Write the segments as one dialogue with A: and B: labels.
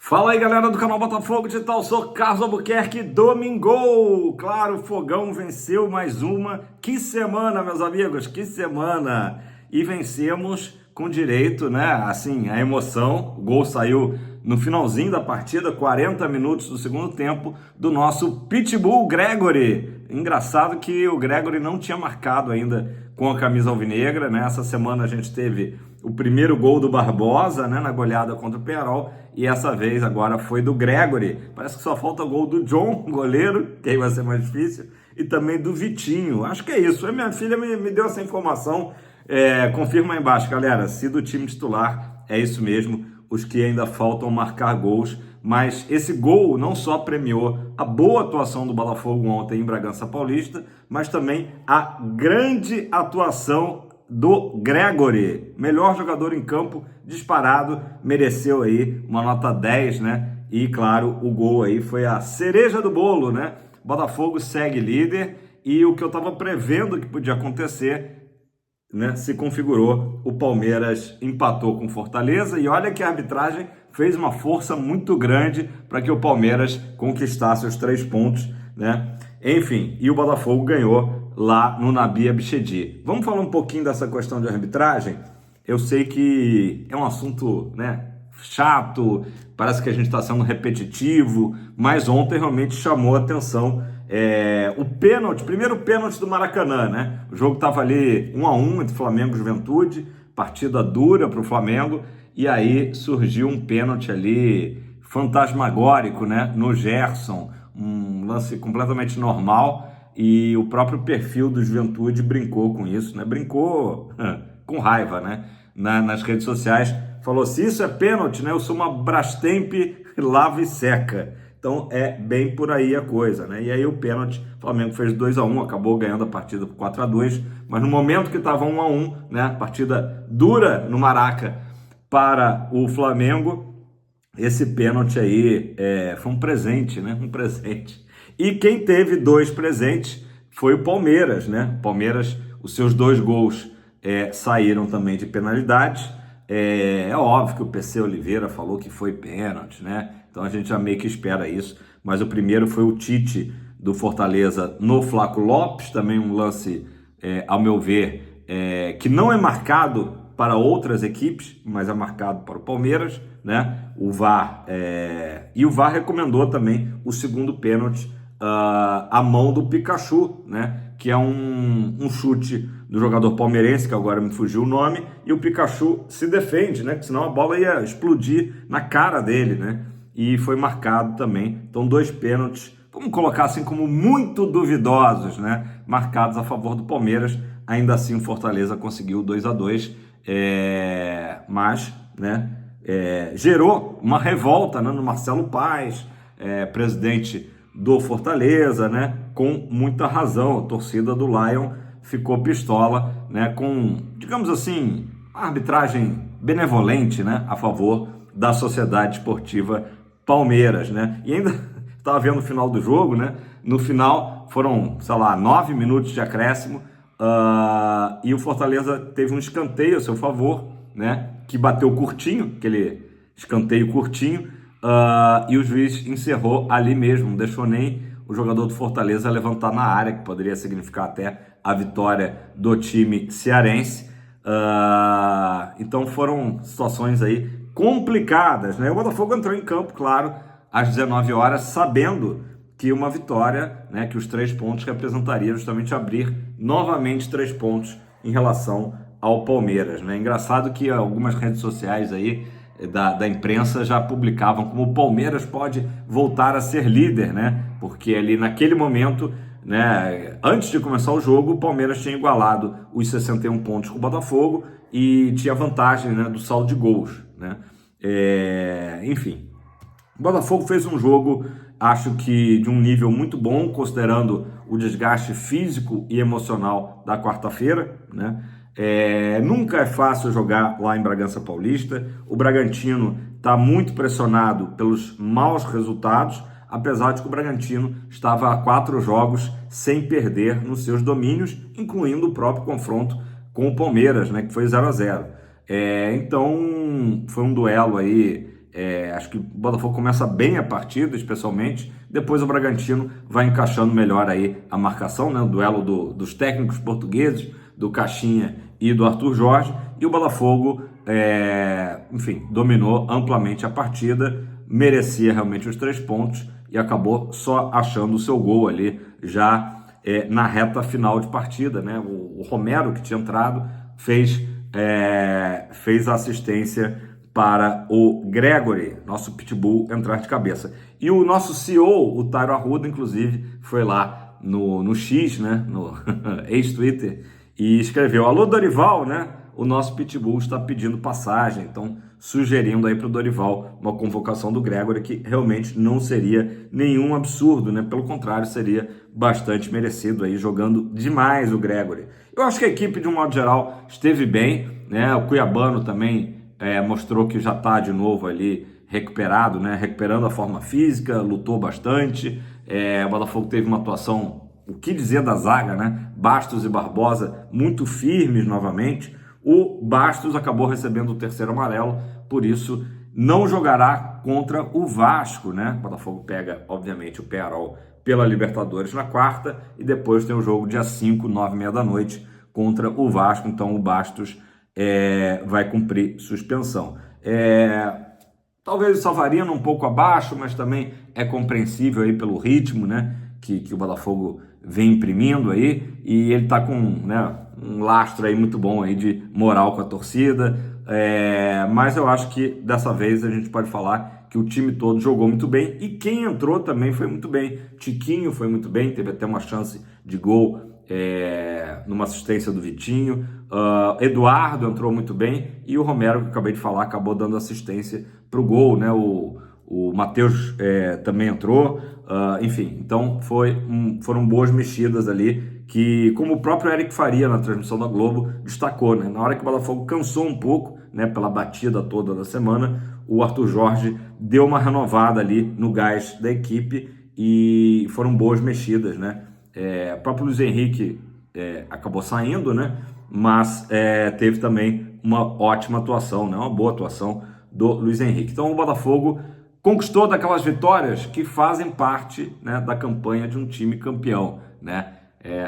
A: Fala aí, galera do canal Botafogo Digital, sou Carlos Albuquerque, domingou! Claro, o Fogão venceu mais uma. Que semana, meus amigos, que semana! E vencemos com direito, né? Assim, a emoção. O gol saiu no finalzinho da partida, 40 minutos do segundo tempo, do nosso Pitbull Gregory. Engraçado que o Gregory não tinha marcado ainda com a camisa alvinegra, né? Essa semana a gente teve o primeiro gol do Barbosa, né, na goleada contra o Penharol, e essa vez agora foi do Gregory. Parece que só falta o gol do John, goleiro, que aí vai ser mais difícil, e também do Vitinho. Acho que é isso. A minha filha me deu essa informação. Confirma aí embaixo, galera, se do time titular é isso mesmo, os que ainda faltam marcar gols. Mas esse gol não só premiou a boa atuação do Botafogo ontem em Bragança Paulista, mas também a grande atuação do Gregory, melhor jogador em campo, disparado, mereceu aí uma nota 10, né? E claro, o gol aí foi a cereja do bolo, né? Botafogo segue líder e o que eu estava prevendo que podia acontecer, né, se configurou. O Palmeiras empatou com Fortaleza e olha que a arbitragem fez uma força muito grande para que o Palmeiras conquistasse os 3 pontos, né? Enfim, e o Botafogo ganhou lá no Nabi Abichedi. Vamos falar um pouquinho dessa questão de arbitragem? Eu sei que é um assunto, né, chato, parece que a gente está sendo repetitivo, mas ontem realmente chamou a atenção o pênalti, primeiro pênalti do Maracanã, né? O jogo estava ali 1-1 entre Flamengo e Juventude, partida dura para o Flamengo, e aí surgiu um pênalti ali fantasmagórico, né, no Gerson, um lance completamente normal, e o próprio perfil do Juventude brincou com isso, né? Brincou com raiva, né? Nas redes sociais, falou: se isso é pênalti, né? Eu sou uma Brastemp lava e seca. Então é bem por aí a coisa, né? E aí o pênalti, o Flamengo fez 2-1, acabou ganhando a partida por 4-2, mas no momento que estava 1-1, né? Partida dura no Maraca para o Flamengo, esse pênalti aí foi um presente, né? Um presente. E quem teve 2 presentes foi o Palmeiras, né? Palmeiras, os seus 2 gols saíram também de penalidade. É óbvio que o PC Oliveira falou que foi pênalti, né? Então a gente já meio que espera isso. Mas o primeiro foi o Tite do Fortaleza no Flaco Lopes, também um lance, ao meu ver, que não é marcado para outras equipes, mas é marcado para o Palmeiras, né? O VAR, e o VAR recomendou também o segundo pênalti, a mão do Pikachu, né? Que é um chute do jogador palmeirense, que agora me fugiu o nome, e o Pikachu se defende, né? Porque senão a bola ia explodir na cara dele, né? E foi marcado também. Então 2 pênaltis, vamos colocar assim como muito duvidosos, né? Marcados a favor do Palmeiras. Ainda assim o Fortaleza conseguiu 2-2, mas, né? Gerou uma revolta, né, no Marcelo Paes, presidente do Fortaleza, né, com muita razão. A torcida do Lion ficou pistola, né, com, digamos assim, uma arbitragem benevolente, né, a favor da Sociedade Esportiva Palmeiras, né? E ainda estava vendo o final do jogo, né? No final foram, sei lá, 9 minutos de acréscimo, e o Fortaleza teve um escanteio a seu favor, né, que bateu curtinho, aquele escanteio curtinho, e o juiz encerrou ali mesmo, não deixou nem o jogador do Fortaleza levantar na área, que poderia significar até a vitória do time cearense. Então foram situações aí complicadas, né? O Botafogo entrou em campo, claro, às 19 horas, sabendo que uma vitória, né, que os 3 pontos representaria justamente abrir novamente 3 pontos em relação ao Palmeiras, né? Engraçado que algumas redes sociais aí da imprensa já publicavam como o Palmeiras pode voltar a ser líder, né? Porque ali naquele momento, né, antes de começar o jogo, o Palmeiras tinha igualado os 61 pontos com o Botafogo e tinha vantagem, né, do saldo de gols, né? Enfim, o Botafogo fez um jogo, acho que de um nível muito bom, considerando o desgaste físico e emocional da quarta-feira, né? Nunca é fácil jogar lá em Bragança Paulista. O Bragantino está muito pressionado pelos maus resultados, apesar de que o Bragantino estava a 4 jogos sem perder nos seus domínios, incluindo o próprio confronto com o Palmeiras, né, que foi 0-0. Então foi um duelo aí Acho que o Botafogo começa bem a partida, especialmente. Depois o Bragantino vai encaixando melhor aí a marcação, né? O duelo dos técnicos portugueses, do Caixinha e do Arthur Jorge. E o Botafogo, enfim, dominou amplamente a partida, merecia realmente os 3 pontos e acabou só achando o seu gol ali já na reta final de partida, né? O Romero, que tinha entrado, fez a assistência para o Gregory, nosso pitbull, entrar de cabeça. E o nosso CEO, o Tairo Arruda, inclusive, foi lá no X, né, no ex-Twitter, e escreveu: alô Dorival, né, o nosso pitbull está pedindo passagem, então sugerindo aí para o Dorival uma convocação do Gregory, que realmente não seria nenhum absurdo, né, pelo contrário, seria bastante merecido aí, jogando demais o Gregory. Eu acho que a equipe, de um modo geral, esteve bem, né, o Cuiabano também mostrou que já está de novo ali recuperado, né? Recuperando a forma física, lutou bastante. O Botafogo teve uma atuação, o que dizer da zaga, né? Bastos e Barbosa muito firmes novamente. O Bastos acabou recebendo o 3º amarelo, por isso não jogará contra o Vasco, né? O Botafogo pega, obviamente, o Peñarol pela Libertadores na quarta e depois tem o jogo dia 5, 9h30 da noite, contra o Vasco. Então o Bastos vai cumprir suspensão. Talvez o Savarino um pouco abaixo, mas também é compreensível aí pelo ritmo, né, que o Botafogo vem imprimindo aí, e ele tá com, né, um lastro aí muito bom aí de moral com a torcida, mas eu acho que dessa vez a gente pode falar que o time todo jogou muito bem, e quem entrou também foi muito bem. Tiquinho foi muito bem, teve até uma chance de gol numa assistência do Vitinho. Eduardo entrou muito bem, e o Romero, que eu acabei de falar, acabou dando assistência para o gol, né? O Matheus também entrou, enfim, então foram boas mexidas ali, que, como o próprio Eric Faria na transmissão da Globo destacou, né? Na hora que o Botafogo cansou um pouco, né, pela batida toda da semana, o Arthur Jorge deu uma renovada ali no gás da equipe, e foram boas mexidas, né? O próprio Luiz Henrique acabou saindo, né? Mas teve também uma ótima atuação, né? Uma boa atuação do Luiz Henrique. Então o Botafogo conquistou daquelas vitórias que fazem parte, né, da campanha de um time campeão, né?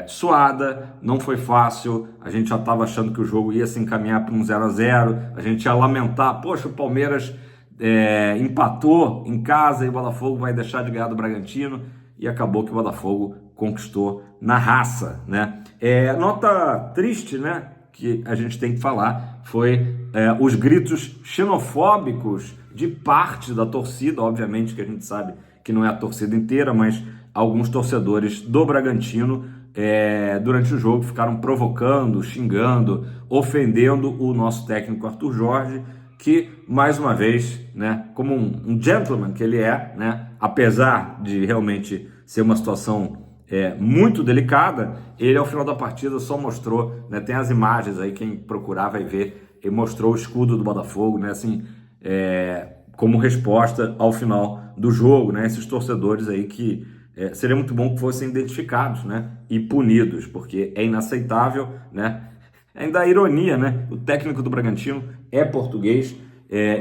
A: Suada, não foi fácil, a gente já estava achando que o jogo ia se encaminhar para um 0-0, a gente ia lamentar, poxa, o Palmeiras empatou em casa e o Botafogo vai deixar de ganhar do Bragantino, e acabou que o Botafogo conquistou na raça, né? Nota triste, né, que a gente tem que falar, foi os gritos xenofóbicos de parte da torcida. Obviamente que a gente sabe que não é a torcida inteira, mas alguns torcedores do Bragantino durante o jogo ficaram provocando, xingando, ofendendo o nosso técnico Arthur Jorge, que, mais uma vez, né, como um gentleman que ele é, né, apesar de realmente ser uma situação muito delicada, ele ao final da partida só mostrou, né, tem as imagens aí, quem procurar vai ver, ele mostrou o escudo do Botafogo, né, assim, como resposta ao final do jogo, né, esses torcedores aí que seria muito bom que fossem identificados, né, e punidos, porque é inaceitável, né. Ainda a ironia, né, o técnico do Bragantino é português,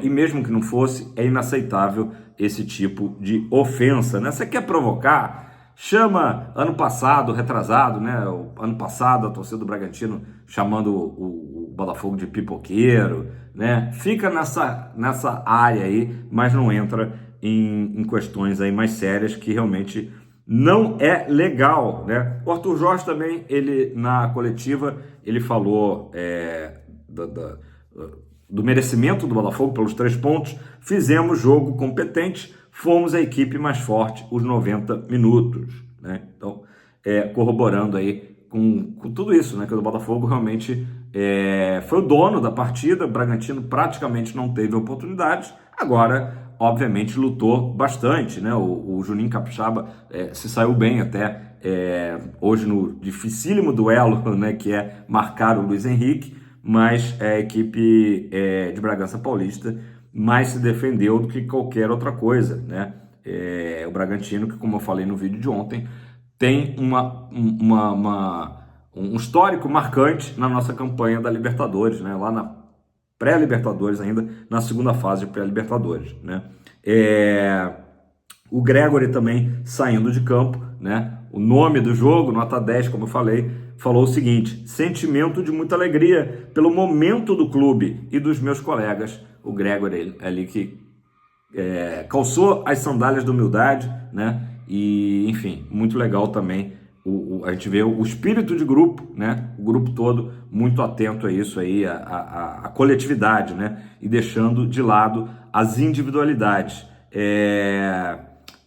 A: e mesmo que não fosse, é inaceitável esse tipo de ofensa, né. Você quer provocar? Chama, ano passado, retrasado, né? O ano passado a torcida do Bragantino chamando o Botafogo de pipoqueiro, né? Fica nessa área aí, mas não entra em questões aí mais sérias, que realmente não é legal, né? O Arthur Jorge também, ele na coletiva, ele falou do merecimento do Botafogo pelos 3 pontos. Fizemos jogo competente, fomos a equipe mais forte os 90 minutos, né? Então, corroborando aí com tudo isso, né? Que o Botafogo realmente foi o dono da partida. O Bragantino praticamente não teve oportunidades. Agora, obviamente, lutou bastante, né? O Juninho Capixaba se saiu bem até hoje no dificílimo duelo, né? Que é marcar o Luiz Henrique, mas a equipe de Bragança Paulista mais se defendeu do que qualquer outra coisa, né? O Bragantino, que, como eu falei no vídeo de ontem, tem um histórico marcante na nossa campanha da Libertadores, né? Lá pré-Libertadores ainda, na segunda fase de pré-Libertadores, né? O Gregory também saindo de campo, né? O nome do jogo, nota 10, como eu falei, falou o seguinte: sentimento de muita alegria pelo momento do clube e dos meus colegas. O Gregory ali que calçou as sandálias da humildade, né? E, enfim, muito legal também. A gente vê o espírito de grupo, né? O grupo todo muito atento a isso aí, a coletividade, né? E deixando de lado as individualidades.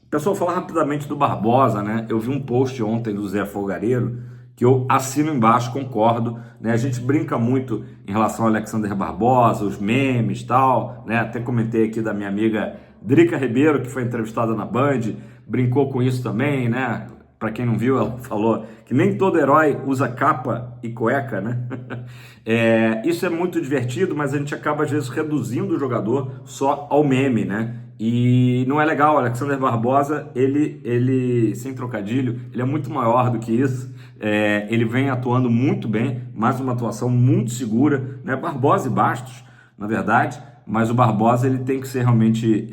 A: Pessoal, falar rapidamente do Barbosa, né? Eu vi um post ontem do Zé Folgareiro que eu assino embaixo, concordo, né? A gente brinca muito em relação ao Alexander Barbosa, os memes e tal, né? Até comentei aqui da minha amiga Drica Ribeiro, que foi entrevistada na Band, brincou com isso também, né? Para quem não viu, ela falou que nem todo herói usa capa e cueca, né? Isso é muito divertido, mas a gente acaba às vezes reduzindo o jogador só ao meme, né? E não é legal. O Alexander Barbosa, ele sem trocadilho, ele é muito maior do que isso. Ele vem atuando muito bem, mais uma atuação muito segura, né? Barbosa e Bastos, na verdade, mas o Barbosa ele tem que ser realmente,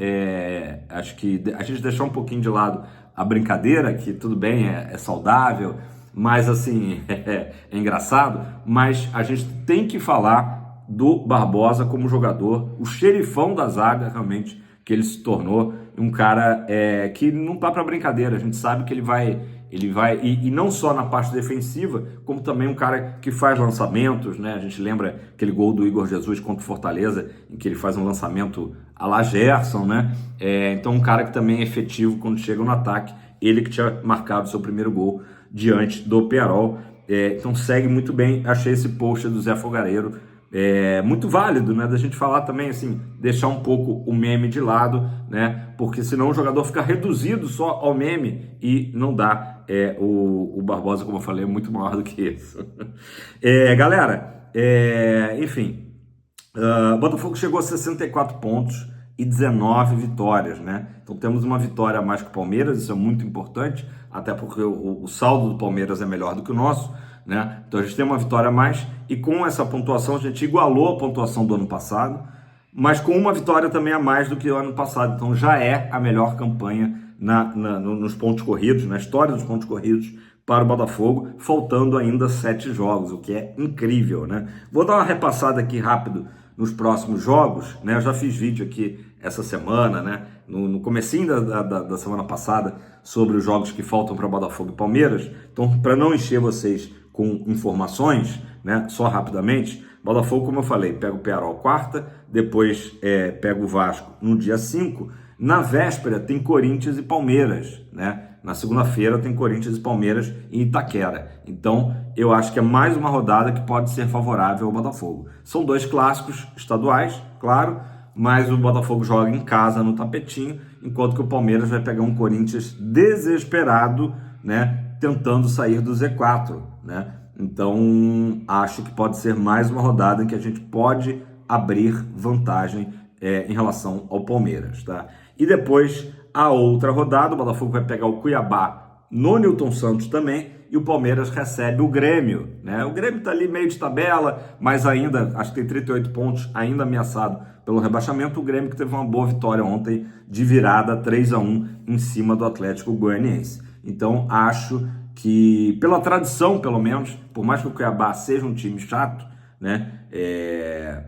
A: acho que a gente deixar um pouquinho de lado a brincadeira, que tudo bem, é saudável, mas assim, é engraçado, mas a gente tem que falar do Barbosa como jogador, o xerifão da zaga realmente, que ele se tornou um cara que não tá para brincadeira. A gente sabe que ele vai e não só na parte defensiva, como também um cara que faz lançamentos, né? A gente lembra aquele gol do Igor Jesus contra o Fortaleza, em que ele faz um lançamento à la Gerson, né? Então um cara que também é efetivo quando chega no ataque, ele que tinha marcado seu primeiro gol diante do Pearol. Então segue muito bem. Achei esse post do Zé Folgareiro muito válido, né, da gente falar também, assim, deixar um pouco o meme de lado, né, porque senão o jogador fica reduzido só ao meme e não dá. O Barbosa, como eu falei, é muito maior do que isso. Galera, enfim, o Botafogo chegou a 64 pontos e 19 vitórias, né? Então temos uma vitória a mais que o Palmeiras, isso é muito importante, até porque o saldo do Palmeiras é melhor do que o nosso, né? Então a gente tem uma vitória a mais e com essa pontuação a gente igualou a pontuação do ano passado, mas com uma vitória também a mais do que o ano passado. Então já é a melhor campanha nos pontos corridos, na história dos pontos corridos para o Botafogo, faltando ainda 7 jogos, o que é incrível, né? Vou dar uma repassada aqui rápido nos próximos jogos, né? Eu já fiz vídeo aqui essa semana, né? No comecinho da semana passada, sobre os jogos que faltam para Botafogo e Palmeiras. Então, para não encher vocês com informações, né? Só rapidamente, Botafogo, como eu falei, pega o Pearol quarta, depois pega o Vasco no dia 5. Na véspera tem Corinthians e Palmeiras, né? Na segunda-feira tem Corinthians e Palmeiras em Itaquera. Então, eu acho que é mais uma rodada que pode ser favorável ao Botafogo. São 2 clássicos estaduais, claro, mas o Botafogo joga em casa no tapetinho, enquanto que o Palmeiras vai pegar um Corinthians desesperado, né? Tentando sair do Z4, né? Então, acho que pode ser mais uma rodada em que a gente pode abrir vantagem em relação ao Palmeiras, tá? E depois, a outra rodada, o Botafogo vai pegar o Cuiabá no Newton Santos também, e o Palmeiras recebe o Grêmio, né? O Grêmio tá ali meio de tabela, mas ainda, acho que tem 38 pontos, ainda ameaçado pelo rebaixamento. O Grêmio que teve uma boa vitória ontem, de virada 3-1 em cima do Atlético Goianiense. Então, acho que, pela tradição, pelo menos, por mais que o Cuiabá seja um time chato, né?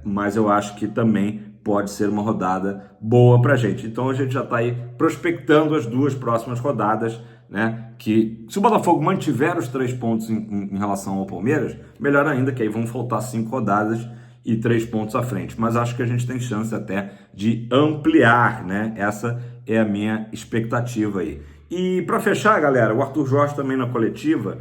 A: Mas eu acho que também pode ser uma rodada boa pra gente. Então a gente já tá aí prospectando as 2 próximas rodadas, né? Que se o Botafogo mantiver os 3 pontos em relação ao Palmeiras, melhor ainda, que aí vão faltar 5 rodadas e 3 pontos à frente. Mas acho que a gente tem chance até de ampliar, né? Essa é a minha expectativa aí. E para fechar, galera, o Arthur Jorge também na coletiva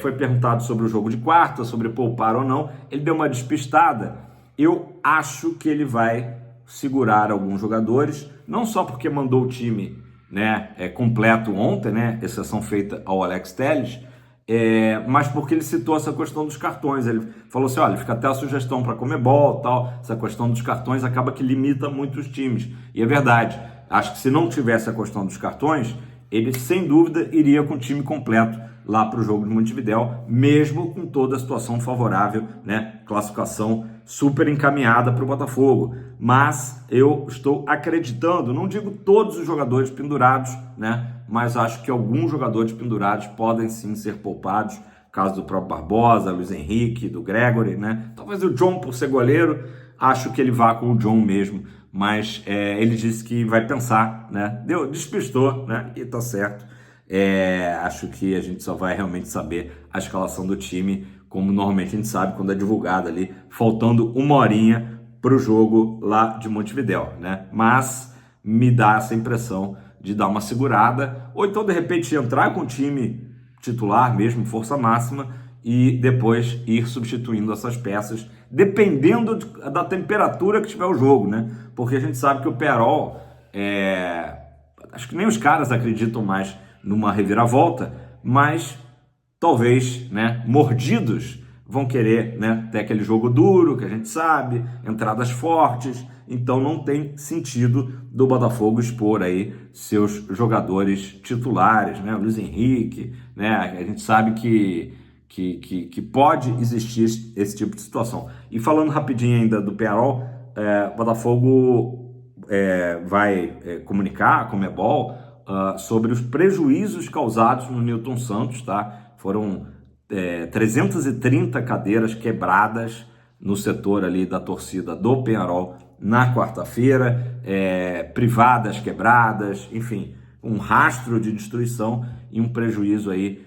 A: foi perguntado sobre o jogo de quarta, sobre poupar ou não. Ele deu uma despistada. Eu acho que ele vai segurar alguns jogadores, não só porque mandou o time, né, completo ontem, né, exceção feita ao Alex Telles, mas porque ele citou essa questão dos cartões. Ele falou assim, olha, fica até a sugestão para Conmebol, tal, essa questão dos cartões acaba que limita muito os times. E é verdade, acho que se não tivesse a questão dos cartões, ele sem dúvida iria com o time completo lá para o jogo de Montevidéu, mesmo com toda a situação favorável, né, classificação super encaminhada para o Botafogo, mas eu estou acreditando, não digo todos os jogadores pendurados, né? Mas acho que alguns jogadores pendurados podem sim ser poupados, caso do próprio Barbosa, Luiz Henrique, do Gregory, né? Talvez o John por ser goleiro, acho que ele vá com o John mesmo, mas ele disse que vai pensar, né? Despistou, né? E tá certo. Acho que a gente só vai realmente saber a escalação do time, como normalmente a gente sabe quando é divulgada ali, faltando uma horinha para o jogo lá de Montevidéu, né? Mas me dá essa impressão de dar uma segurada, ou então de repente entrar com o time titular mesmo, força máxima, e depois ir substituindo essas peças, dependendo da temperatura que tiver o jogo, né? Porque a gente sabe que o Pearol, acho que nem os caras acreditam mais numa reviravolta, mas talvez, né, mordidos vão querer, né, ter aquele jogo duro que a gente sabe, entradas fortes, então não tem sentido do Botafogo expor aí seus jogadores titulares, né, o Luiz Henrique, né, a gente sabe que pode existir esse tipo de situação. E falando rapidinho ainda do Pearol, o Botafogo vai comunicar a Conmebol sobre os prejuízos causados no Newton Santos, tá? Foram 330 cadeiras quebradas no setor ali da torcida do Peñarol na quarta-feira, privadas quebradas, enfim, um rastro de destruição e um prejuízo aí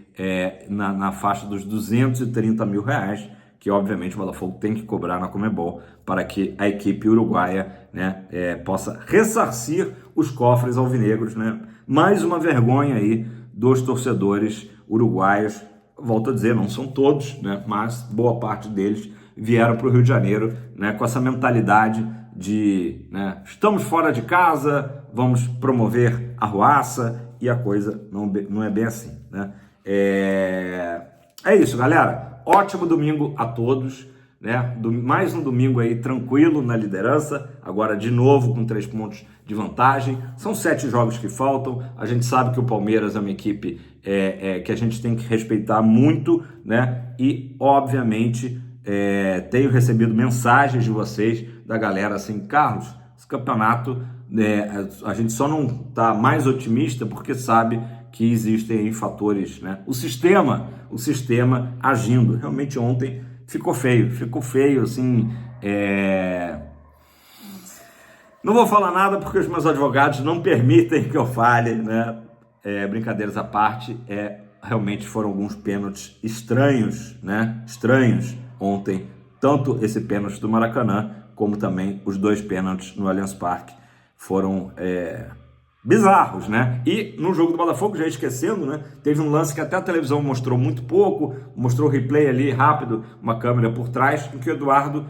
A: na faixa dos 230 mil reais, que obviamente o Botafogo tem que cobrar na Conmebol para que a equipe uruguaia, né, possa ressarcir os cofres alvinegros, né? Mais uma vergonha aí dos torcedores uruguaios. Volto a dizer, não são todos, né, mas boa parte deles vieram para o Rio de Janeiro, né, com essa mentalidade de, né, estamos fora de casa, vamos promover a ruaça, e a coisa não é bem assim, né? É isso, galera. Ótimo domingo a todos, né? Mais um domingo aí tranquilo na liderança, agora de novo com 3 pontos de vantagem. São 7 jogos que faltam. A gente sabe que o Palmeiras é uma equipe que a gente tem que respeitar muito, né? E obviamente tenho recebido mensagens de vocês, da galera, assim, Carlos, esse campeonato a gente só não está mais otimista porque sabe que existem aí fatores, né? O sistema agindo. Realmente ontem ficou feio, assim. Não vou falar nada porque os meus advogados não permitem que eu fale, né? Brincadeiras à parte, realmente foram alguns pênaltis estranhos, né? Estranhos ontem, tanto esse pênalti do Maracanã, como também os 2 pênaltis no Allianz Parque foram bizarros, né? E no jogo do Botafogo, já esquecendo, né? Teve um lance que até a televisão mostrou muito pouco, mostrou o replay ali rápido, uma câmera por trás, em que o Eduardo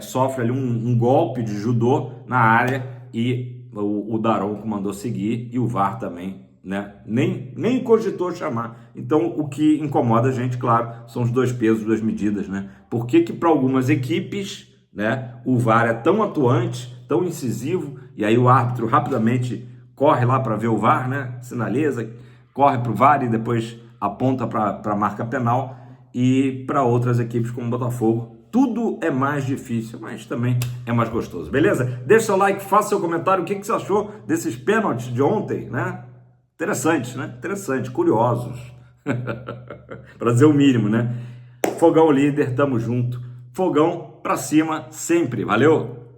A: sofre ali um golpe de judô na área e o Daronco mandou seguir e o VAR também, né? Nem cogitou chamar. Então, o que incomoda a gente, claro, são os 2 pesos, 2 medidas, né? Por que para algumas equipes, né, o VAR é tão atuante, tão incisivo, e aí o árbitro rapidamente corre lá para ver o VAR, né? Sinaliza, corre para o VAR e depois aponta para a marca penal, e para outras equipes como o Botafogo, tudo é mais difícil, mas também é mais gostoso, beleza? Deixa seu like, faça seu comentário, o que você achou desses pênaltis de ontem, né? Interessantes, né? Interessante, curiosos. Para dizer o mínimo, né? Fogão líder, tamo junto. Fogão pra cima sempre, valeu!